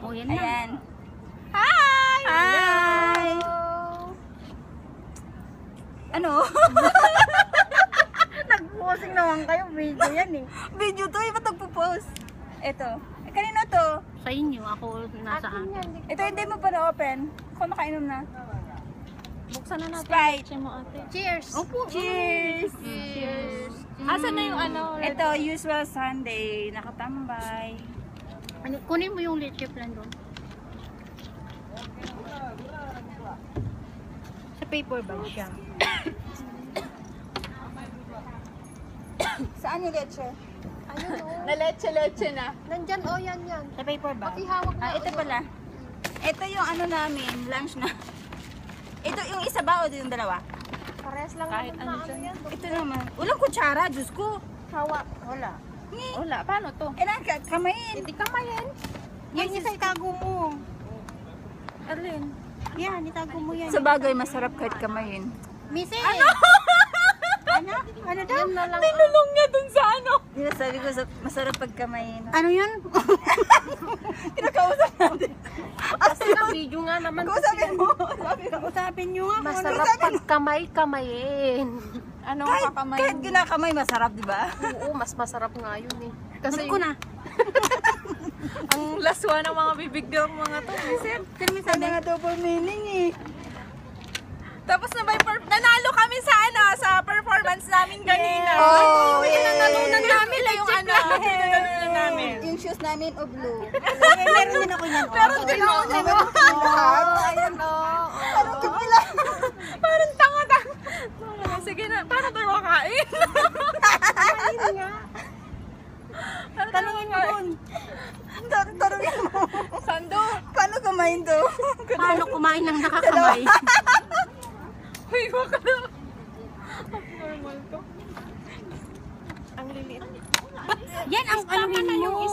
Oh, yan na. Ayan. Hi! Hi! Ano? Nag-posing naman kayo. Video yan eh. Video to, ba't nagpo-post? Ito. Kanino to? Sa inyo, ako nasa akin. Ito hindi mo pa na-open. Ako nakainom na. Buksan na natin. Sprite. Mo, ate. Cheers! Opo. Cheers! Cheers! Asan na yung ano? Ito, usual Sunday. Nakatambay. Ano, kunin mo yung leche plan doon. Sa paper bag siya. Saan yung leche? Ayun o. Na leche na. Nandyan o, yan. Sa paper bag. Pati hawak na. Ito pala. Ito yung ano namin, lunch na. Ito yung isa ba o yung dalawa? Parehas lang Kahit naman ano na dyan. Ito naman. Walang kutsara, Diyos ko. hawak. Wala. Wala, paano to? Kamayin. Hindi kamayin. Yan yung itago mo. Alin? Yan, itago mo yan. Sa bagay, masarap kahit kamayin. Missy! Ano? Ano daw? Yan na lang. Tinulong niya dun sa ano. Yun sabi ko, masarap pag kamayin. Ano yun? Kinakausap natin. Kasi na video nga naman. Kausapin mo. Usapin nyo nga. Masarap pag kamay-kamayin. Anong kakamay? Kahit ginakamay, masarap, di ba? Oo, mas masarap nga yun eh. Kasi Ko na. Ang laswa ng mga bibig ng mga to. Sir. Sabi nga double meaning eh. Tapos nanalo kami sa ano, sa performance namin kanina. Oh, Ay, yay! nanalunan namin yung ano. Nanalunan namin. Yung shoes namin o blue. Meron din ako yan. Meron din ako. Ayan o. Parang kapila. Parang tanga-tanga. Sige na, paano tayo makain? Tanungin mo dun. Tanungin mo. Sando. Paano kumain to? Paano kumain ng nakakamay? Uy, wag ka na. Normal to. Ang liliit. Yan ang anuhin mo.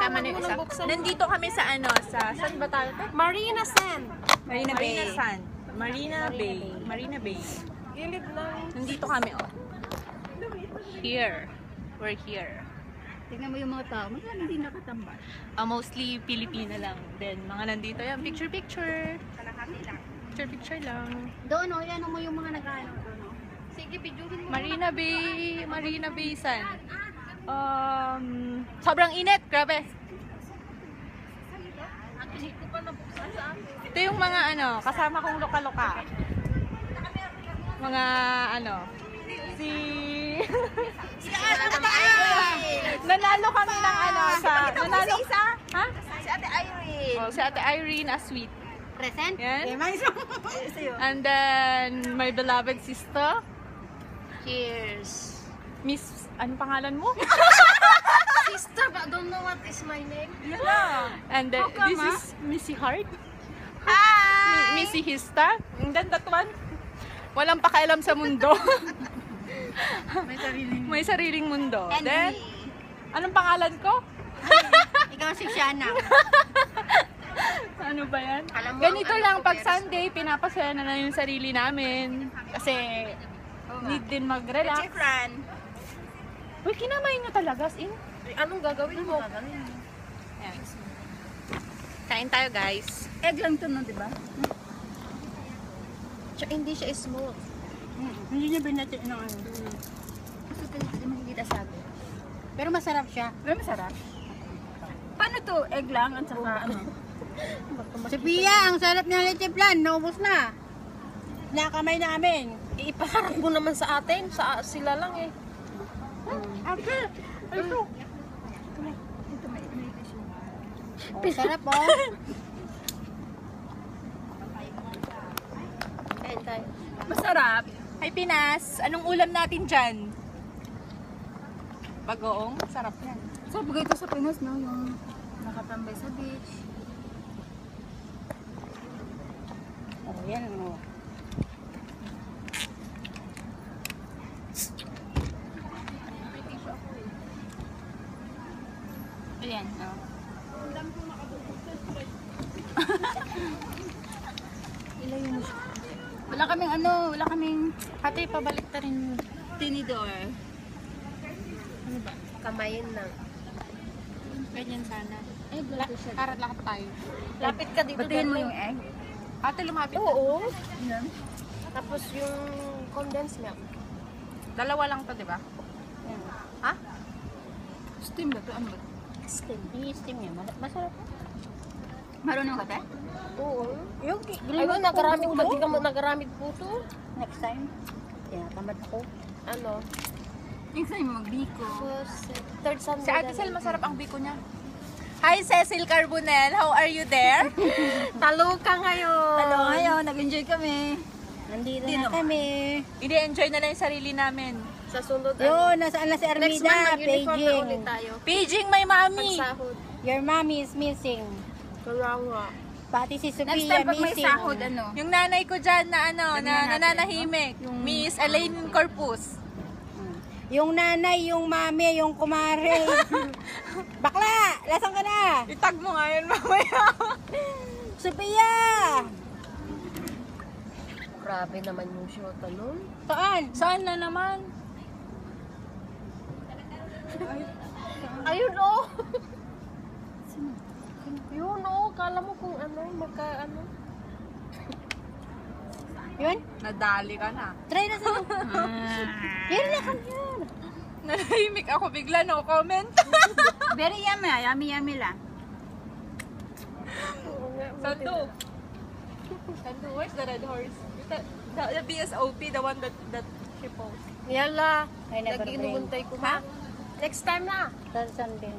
Tama na yung isa. Nandito kami sa ano, saan ba tayo? Marina Sand. Marina Bay. Marina Sand. Marina Bay. Marina Bay. Gilid lang. Nandito kami, oh. Here. We're here. Tignan mo yung mga tao. Magkano hindi nakatambay? Mostly Pilipina lang. Then, mga nandito yan. Picture-picture. Picture-picture lang. Doon o, yan mo yung mga nag-ano. Sige, videohin mo. Marina Bay. Marina Bay Sand. Sobrang init. Grabe. Ito yung mga ano, kasama kong loka-loka. Mga ano, si nanalo kami ng ano sa nanalo isa? ha? Si Ate Irene. Oh, si Ate Irene as sweet. Present? Yan. Sa'yo. And then my beloved sister, Cheers. Miss, anong pangalan mo? Sister, but I don't know what is my name. And then this is Missy Hart. Hi! Missy Hista. And then that one, walang pakialam sa mundo. May sariling mundo. And Then, me. anong pangalan ko? Ikaw si Shana. Ano ba yan? Alam mo, Ganito ang lang, ano ko, pag Sunday, pinapasaya na yung sarili namin. Kasi, need din mag-relax. Chief Ran. Uy, kinamay nyo talaga, as in. Anong gagawin mo? Ayan. Kain tayo, guys. Egg lang to, no, di ba? Hindi siya smooth. Hindi niya binati ng ano. Kasi hindi makikita sa atin. Pero masarap siya. Pero masarap. Paano to? Egg lang at saka ano? Si Pia, ang sarap niya leche plan. Naubos na. Nakamay namin. Ipasarap mo naman sa atin. Sa sila lang eh. Ate, ito. Oh, sarap oh. Kain tayo. Masarap. Hi, Pinas. Anong ulam natin dyan? Bagoong? Sarap yan. So, bagay ito sa Pinas, no? Yung nakatambay sa beach. Oh, yan oh. Ayan, oh. Ilayo mo siya. Wala kaming ano, wala kaming Ate, pabalik ta rin. tinidor. Kamayin lang. Ganyan sana. Egg lang to siya. Karat lahat tayo. Lapit ka dito. Batuhin mo dali. yung egg. Ate, lumapit. Oo. Yan. Tapos yung condensed milk. Dalawa lang to, di ba? Ha? Steam ba to? Ano ba? Steam. I-steam niya. Masarap. Marunong ka, te? Oo. Yung Ayun, nagaramid ka. Di ka nagaramid po to. Next time. Tinatamad ako. Ano? Next time magbiko. Tapos, third Sunday. Si Ate Sel, masarap ang biko niya. Hi, Cecil Carbonell. How are you there? Talo ka ngayon. Hello, ngayon. Nag-enjoy kami. Nandito Dino. na kami. Ini-enjoy na lang yung sarili namin. Sa sunod, Yun, nasaan na si next month, Armida? mag-uniform na ulit Paging. tayo. Paging my mommy. Pagsahod. Your mommy is missing. Kaya nga. Pati si Next Sophia time pag may missing. sahod, ano? Yung nanay ko dyan na ano, Tignan na natin, nananahimik. Miss Elaine Corpus. Yung nanay, yung mami, yung kumare. Bakla! Lasang ka na? Itag mo nga yun mamaya. Sophia! Grabe naman yung shota nun. Saan? Saan na naman? Ayun, oh! Yun, oh. Kala mo kung ano, ano. Yun? Nadali ka na. Try na sa'yo. Yan na kami yan. Nanahimik ako bigla, no comment. Very yummy, yummy lang. Sando. Sando, where's the red horse? The BSOP, the one that she posts. Yala. I never Nag-inuuntay ko ha. Next time na. Saan Sunday?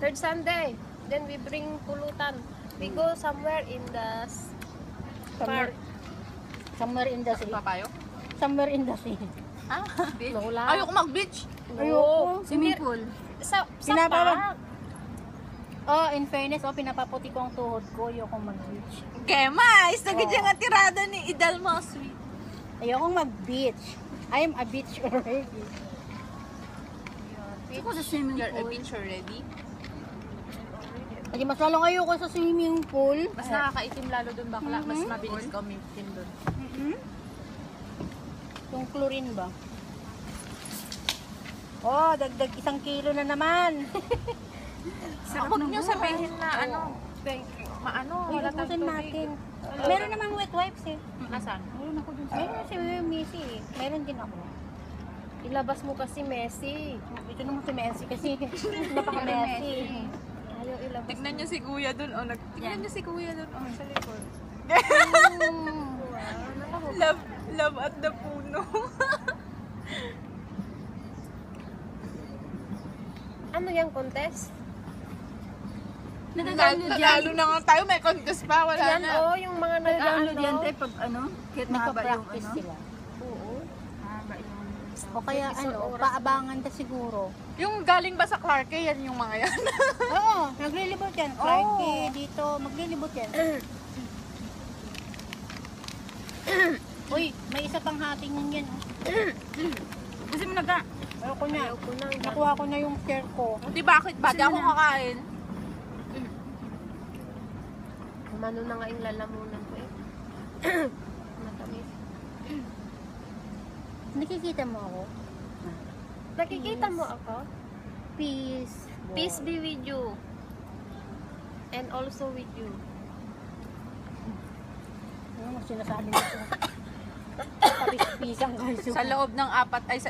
Third Sunday. Then we bring pulutan. We go somewhere in the park. Somewhere in the sea. Papayo? Somewhere in the sea. Ah, Wala. ayoko mag-beach. Ayoko. Swimming pool. Sa Pinapawag. park. Oh, in fairness, pinapaputi ko ang tuhod ko. Ayokong mag-beach. Kema, isagad yung tirada ni Idal mga sweet. Ayokong mag-beach. I am a beach already. Gusto ko sa swimming You're a pool. beach already. Kasi mas lalong ayoko sa swimming pool. Mas nakakaitim lalo dun bakla. Mas mabilis ka umitim dun. Yung chlorine ba? Oh, dagdag 1 kilo na naman. Huwag nyo sabihin na ano. Maano, wala tayong Ubusin tubig. natin. Meron namang wet wipes eh. Nasaan? Meron ako dun. Meron si Missy eh. Meron din ako. Ilabas mo kasi Messi. Ito naman si Messi kasi napaka-Messi. Ayaw ilabas. Tignan nyo si Kuya dun. Oh, tignan nyo si Kuya dun. Oh, sa likod. Love at the puno. Ano yung contest? Nag-download yan. Lalo na nga tayo. May contest pa. Wala Yan, na. oh, yung mga Nag-download yan, nag-ano. te, pag ano, kahit mahaba yung Nagpa-practice ano. sila. Oo. Mahaba yung... O kaya ano, paabangan ta siguro. Yung galing ba sa Clarke, yan yung mga yan. Oo, naglilibot yan. Clarky, dito, maglilibot yan. Uy, may isa pang hating yan. Kasi mo nagka... Ayoko na. Ayaw ko na. Nakuha ko na yung share ko. Di bakit ba? Di ako kakain. Mano na nga yung lalamunan ko eh. Matamis. Nakikita mo ako? Nakikita mo ako? Peace. Peace be with you. And also with you. Ano sinasabi nito? Pisang guys. Sa loob ng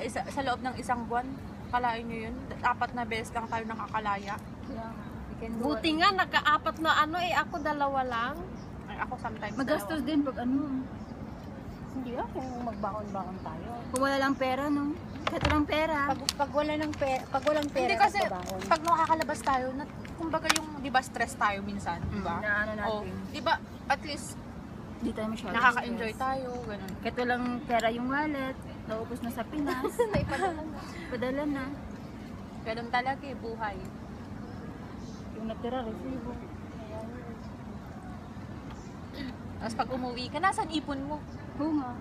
sa loob ng isang buwan, kalain nyo yun. 4 na beses lang tayo nakakalaya. Buti nga, naka-4 na ano eh. Ako 2 lang. Ay, ako sometimes Magastos din pag ano. Hindi ah, kung magbaon-baon tayo. Kung wala lang pera, no? Kahit walang pera. Pag wala ng pera, pag walang pera, Hindi kasi, magbabaon. pag nakakalabas tayo, kumbaga yung, di ba, stress tayo minsan, di ba? Na ano Oh, natin. di ba, at least, Di tayo masyado. nakaka-enjoy tayo, ganun. Kahit walang pera yung wallet, naubos na sa Pinas. Padala na. Ganun talaga eh, buhay. Yung natira, resibo. Tapos pag umuwi ka, nasan ipon mo? Oo nga.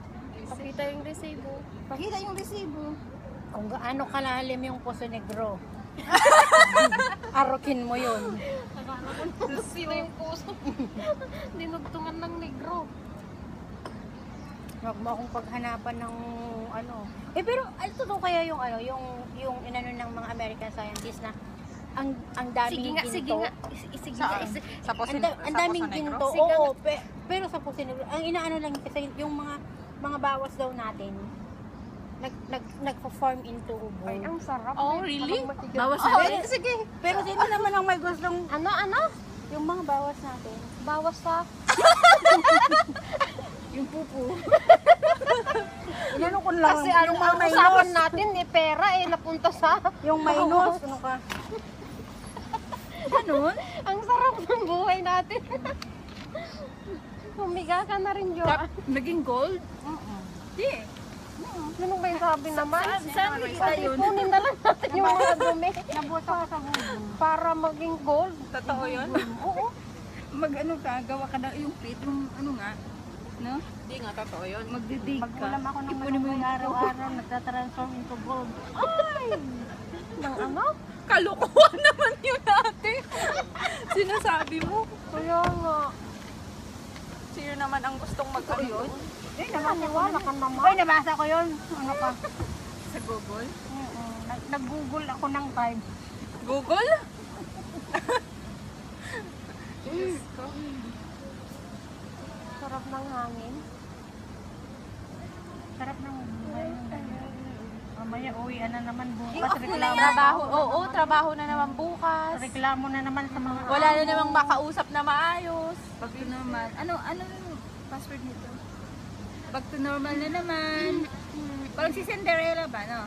Pakita yung resibo. Pakita yung resibo. Kung gaano kalalim yung Poso Negro. Arokin mo yun. Sino yung puso? Dinugtungan ng negro. Huwag mo akong paghanapan ng ano. Eh pero ano totoo kaya yung ano, yung inano ng mga American scientists na ang daming ginto. Sige nga. Sige nga. Sa Ang daming ginto. Sige Oo, pero sa Pusinegro, ang inaano lang kasi yung mga bawas daw natin nagpo-form into ubo. Ay, ang sarap. Oh, really? Bawas Pero, natin? sige. Pero sino naman ang may gustong Ano? yung mga bawas natin? Bawas sa... Yung pupu. Inano ko lang Kasi ano, yung mga ang usapan minus. natin, pera napunta sa... Yung minus, ano ka? Ganun? Ang sarap ng buhay natin. Humiga ka na rin, Jo. Naging gold? Di. Ano ba yung sabi naman? Saan nakita yun? Ipunin na lang natin yung mga dumi Nabuhat ako sa gulo. para maging gold. Totoo yun? Oo. Mag-ano ka, gawa ka na yung plate, yung ano nga. No? Hindi nga totoo yun. Magdidig ka. Mag-ulam ako ng Ipunin mo manok yung araw-araw, nagtatransform into gold. Ng ano? Kalukuhan naman yun ate. Sinasabi mo. Kaya nga. Sino naman ang gustong mag-ano yun? Naniwala ka naman. Ay, nabasa ko yun. Ano ka? Sa Google. Nag-google ako ng 5. Google? Sarap ng hangin. Sarap ng buhay. Mamaya uwian na naman bukas. Yung ako na yan. Trabaho. Oo, trabaho na naman bukas. Reklamo na naman sa mga Wala na namang makausap na maayos. Back to normal. Ano yung password nito? Back to normal na naman. Parang si Cinderella ba, no?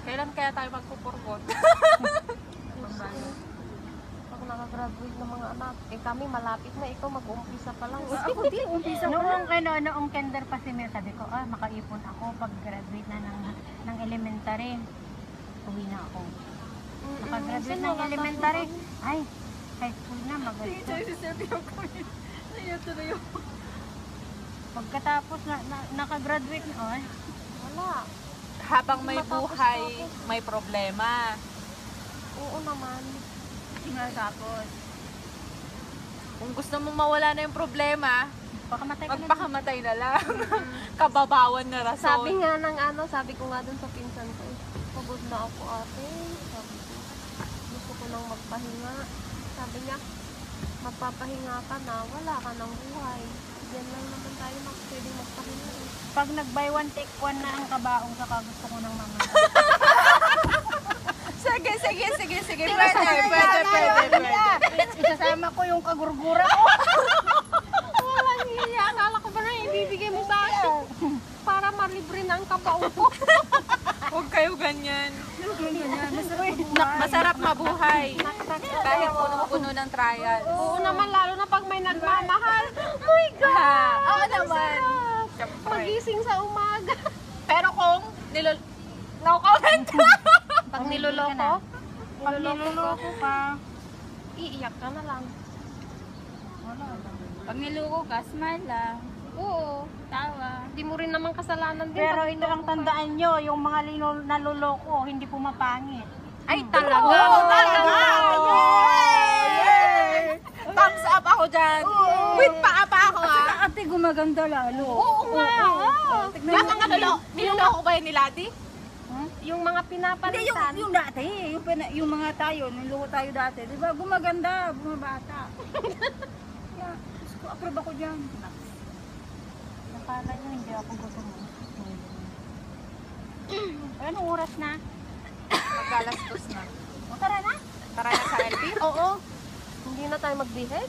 Kailan kaya tayo magpupurpot? Pag nakagraduate ng mga anak, kami malapit na, ikaw mag-uumpisa pa lang. Ako di, umpisa ko lang. Noong kinder pa si Mel, sabi ko, makaipon ako pag graduate na ng elementary. Uwi na ako. Nakagraduate ng elementary. Ay, high school na, mag-school. Si Sergio ko yun. Ayun, tuloy yun. Pagkatapos nakagraduate na, Wala. Habang may buhay, may problema. Oo naman. Tapos, Kung gusto mong mawala na yung problema, pakamatay ka na. magpakamatay na lang. Kababawan na rason. Sabi nga ng sabi ko nga dun sa pinsan ko, pagod na ako ate. Sabi ko, gusto ko nang magpahinga. Sabi niya, magpapahinga ka na, wala ka ng buhay. Diyan lang naman tayo pwedeng magpahinga. Pag nag-buy one, take one na ang kabaong, saka gusto ko ng mama. Sige. Pwede. Isasama ko yung kagurgura ko. Walang hiya. Akala ko ba na ibibigay mo sa akin? Para malibre na ang kabaong ko. Huwag kayo ganyan. Masarap mabuhay. Kahit puno-puno ng trial. Oo naman, lalo na pag may nagmamahal. Oh my God! Oo naman. Magising sa umaga. Pero kung no comment. Pag niloloko, Pag niloloko ka, iiyak ka na lang. pag niluko ka, smile lang. Oo. Tawa. Hindi mo rin naman kasalanan din. pero pag ito ang niloloko ka. tandaan nyo, yung mga naloloko, hindi pumapangit. Ay, talaga. Oo, talaga. Yay! Thumbs up ako dyan. With paa pa ako ha. Ate, gumaganda lalo. Oo nga. Baka nga niloloko ba yun ni Lati? Yung mga Hindi, pinapalitan. yung dati, yung mga tayo, nung luko tayo dati, di ba, gumaganda, bumabata. Kaya, gusto ko, approve ako dyan. Nakala nyo, hindi ako gusto mo. Anong oras na? Magkalastos na. O tara na. Tara na sa LP. Oo. Hindi na tayo magbihis.